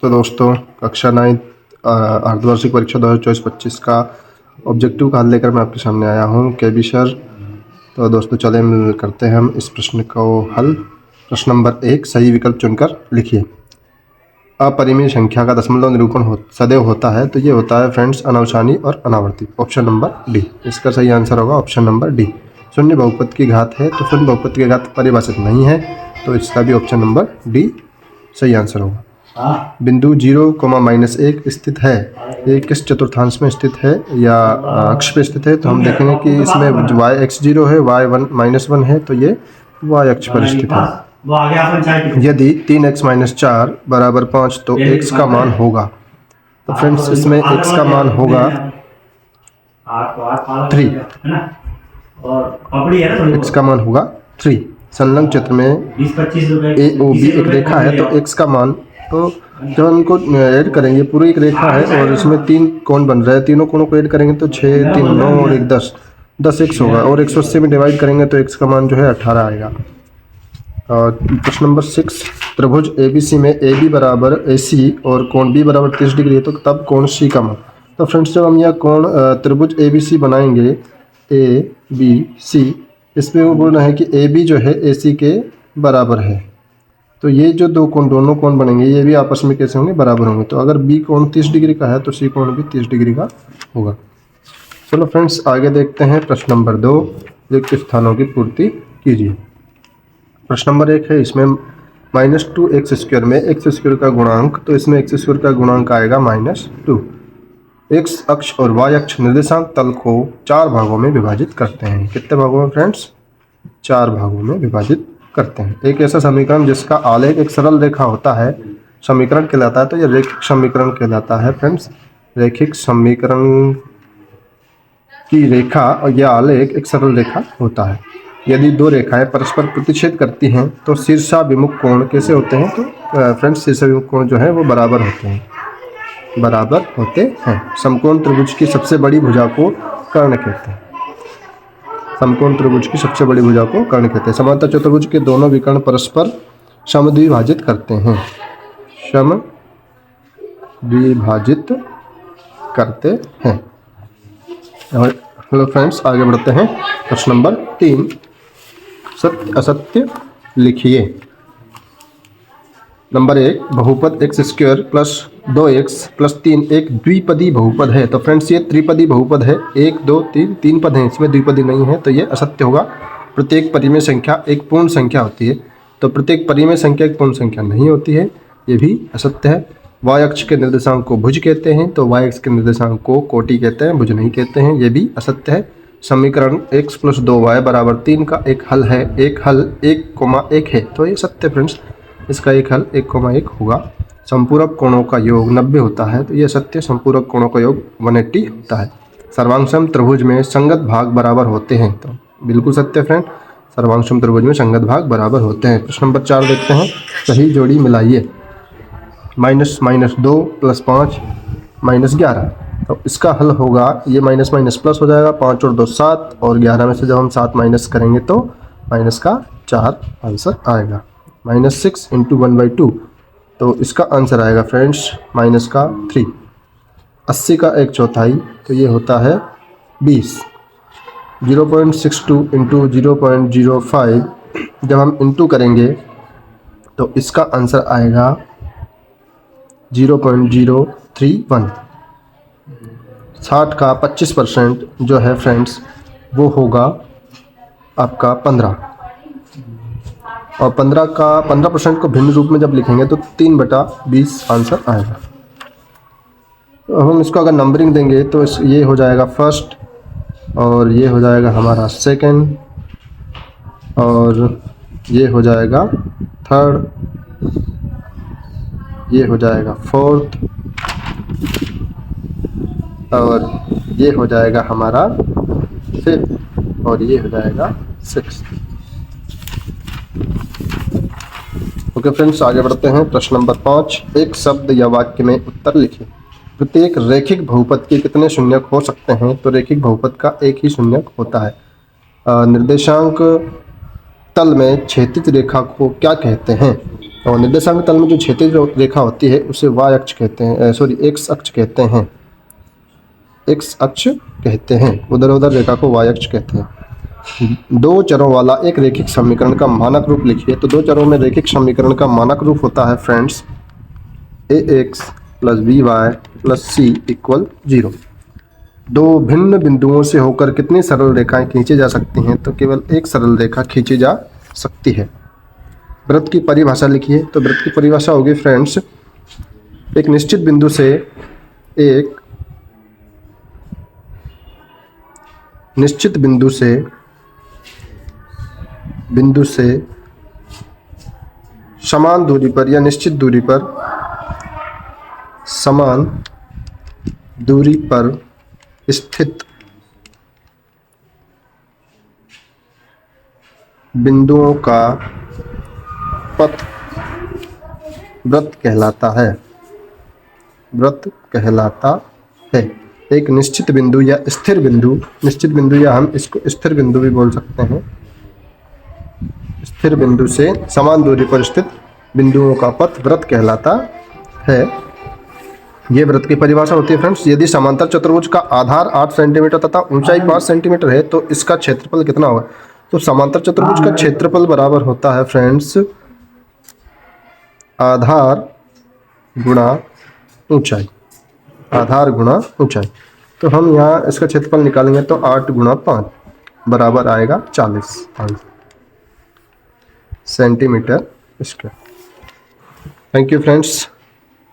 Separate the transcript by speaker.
Speaker 1: तो दोस्तों कक्षा 9 अर्धवार्षिक परीक्षा 2024-25 का ऑब्जेक्टिव का हल लेकर मैं आपके सामने आया हूं केबी सर। तो दोस्तों चले करते हैं हम इस प्रश्न को हल। प्रश्न नंबर 1, सही विकल्प चुनकर लिखिए। अपरिमेय संख्या का दशमलव निरूपण सदैव होता है, तो ये होता है फ्रेंड्स अनवसानी और अनावर्ती। ऑप्शन नंबर डी इसका सही आंसर होगा, ऑप्शन नंबर डी। शून्य बहुपद की घात है, तो शून्य बहुपद की घात परिभाषित नहीं है, तो इसका भी ऑप्शन नंबर डी सही आंसर होगा। बिंदु 0,-1 स्थित है, ये किस चतुर्थांश में स्थित है या अक्ष पे स्थित है? तो हम देखेंगे कि इसमें y(x0) है, y1-1 है, तो ये y अक्ष पर स्थित है। यदि 3x-4 = 5 तो x का मान होगा, तो फ्रेंड्स इसमें x का मान होगा 3। x का मान होगा 3। संलग्न चित्र में AOB एक रेखा है, तो x का मान, तो जब हम इनको ऐड करेंगे, पूरी एक रेखा है और इसमें 3 कोण बन रहे हैं, तीनों कोणों को ऐड करेंगे तो 6, 3, 9 और 1 10 x होगा, और 180 में डिवाइड करेंगे तो x का मान जो है 18 आएगा। और प्रश्न नंबर 6, त्रिभुज ABC में AB बराबर AC और कोण B बराबर 30 डिग्री है, तो तब कोण C का मान। तो फ्रेंड्स जब हम यह कोण त्रिभुज ABC बनाएंगे ABC, इसमें वो बोल रहे हैं कि AB जो है AC के बराबर है, तो ये जो दोनों कोण बनेंगे ये भी आपस में कैसे होंगे? बराबर होंगे। तो अगर B कोण 30 डिग्री का है तो C कोण भी 30 डिग्री का होगा। चलो फ्रेंड्स आगे देखते हैं। प्रश्न नंबर 2, रिक्त स्थानों की पूर्ति कीजिए। प्रश्न नंबर 1 है, इसमें -2x² में x² का गुणांक, तो इसमें x² का गुणांक आएगा -2। x अक्ष और y अक्ष निर्देशांक तल को 4 भागों में विभाजित करते हैं। कितने भागों में फ्रेंड्स? 4 भागों में विभाजित करते हैं। एक ऐसा समीकरण जिसका आलेख एक सरल रेखा होता है समीकरण कहलाता है, तो ये रैखिक समीकरण कहलाता है फ्रेंड्स। रैखिक समीकरण की रेखा और यह आलेख एक सरल रेखा होता है। यदि 2 रेखाएं परस्पर प्रतिच्छेद करती हैं तो शीर्षाभिमुख कोण कैसे होते हैं? तो फ्रेंड्स शीर्षाभिमुख कोण जो है वो बराबर होते हैं। समकोण त्रिभुज की सबसे बड़ी भुजा को कर्ण कहते हैं। समकोण त्रिभुज की सबसे बड़ी भुजा को कर्ण कहते हैं। समांतर चतुर्भुज के दोनों विकर्ण परस्पर समद्विभाजित करते हैं। समद्विभाजित करते हैं। और हेलो फ्रेंड्स आगे बढ़ते हैं। प्रश्न नंबर 3, सत्य असत्य लिखिए। नंबर 1, बहुपद x² + 2x + 3 एक द्विपदी बहुपद है। तो फ्रेंड्स ये त्रिपदी बहुपद है, 1 2 3 पद हैं, इसमें द्विपदी नहीं है, तो ये असत्य होगा। प्रत्येक परिमेय संख्या एक पूर्ण संख्या होती है, तो प्रत्येक परिमेय संख्या एक पूर्ण संख्या नहीं होती है, ये भी असत्य है। y अक्ष के निर्देशांक को भुज कहते हैं, तो y अक्ष के निर्देशांक को कोटि कहते हैं, भुज नहीं कहते हैं, ये भी असत्य है। समीकरण x + 2y = 3 का एक हल है, एक हल 1,1 है, तो ये सत्य फ्रेंड्स, इसका एक हल 1,1 होगा। संपूरक कोणों का योग 90 होता है, तो यह सत्य। संपूरक कोणों का योग 180 होता है। सर्वांगसम त्रिभुज में संगत भाग बराबर होते हैं, तो बिल्कुल सत्य फ्रेंड, सर्वांगसम त्रिभुज में संगत भाग बराबर होते हैं। प्रश्न नंबर 4 देखते हैं। सही जोड़ी मिलाइए। -2 + 5 -11, तो इसका हल होगा, ये माइनस माइनस प्लस हो जाएगा, 5 और 2 7, और 11 में से जब हम 7 माइनस करेंगे तो माइनस का 4 आंसर आएगा। -6 × 1/2, तो इसका आंसर आएगा फ्रेंड्स -3। 80 का 1/4, तो ये होता है 20। 0.62 × 0.05, जब हम इंटू करेंगे तो इसका आंसर आएगा 0.031। 60 का 25% जो है फ्रेंड्स वो होगा आपका 15, और 15% को भिन्न रूप में जब लिखेंगे तो 3/20 आंसर आएगा। तो हम इसको अगर नंबरिंग देंगे तो ये हो जाएगा फर्स्ट, और ये हो जाएगा हमारा सेकंड, और ये हो जाएगा थर्ड, ये हो जाएगा फोर्थ, और ये हो जाएगा हमारा फिफ्थ, और ये हो जाएगा सिक्स्थ। ओके फ्रेंड्स आगे बढ़ते हैं। प्रश्न नंबर 5, एक शब्द या वाक्य में उत्तर लिखिए। प्रत्येक रैखिक बहुपद के कितने शून्यक हो सकते हैं? तो रैखिक बहुपद का एक ही शून्यक होता है। निर्देशांक तल में क्षैतिज रेखा को क्या कहते हैं? और निर्देशांक तल में जो क्षैतिज रेखा होती है उसे y अक्ष कहते हैं, सॉरी x अक्ष कहते हैं, x अक्ष कहते हैं। उधर रेखा को y अक्ष कहते हैं। दो चरों वाला एक रैखिक समीकरण का मानक रूप लिखिए। तो दो चरों में रैखिक समीकरण का मानक रूप होता है friends ax plus by plus c equal 0। दो भिन्न बिंदुओं से होकर कितनी सरल रेखाएं खींची जा सकती हैं? तो केवल एक सरल रेखा खींची जा सकती है। वृत्त की परिभाषा लिखिए। तो वृत्त की परिभाषा होगी फ्रेंड्स, एक निश्चित बिंदु से समान दूरी पर या निश्चित दूरी पर समान दूरी पर स्थित बिंदुओं का पथ वृत्त कहलाता है। वृत्त कहलाता है। एक निश्चित बिंदु या स्थिर बिंदु, निश्चित बिंदु या हम इसको स्थिर बिंदु भी बोल सकते हैं, स्थिर बिंदु से समान दूरी पर स्थित बिंदुओं का पथ वृत्त कहलाता है। ये वृत्त की परिभाषा होती है फ्रेंड्स। यदि समांतर चतुर्भुज का आधार 8 सेंटीमीटर तथा ऊंचाई 5 सेंटीमीटर है तो इसका क्षेत्रफल कितना होगा? तो समांतर चतुर्भुज का क्षेत्रफल बराबर होता है फ्रेंड्स आधार गुणा ऊंचाई, आधार गुणा ऊंचाई। तो हम यहाँ इसका क्षेत्रफल निकालेंगे तो 8 गुणा 5 बराबर आएगा 40 centimetre square. Thank you friends.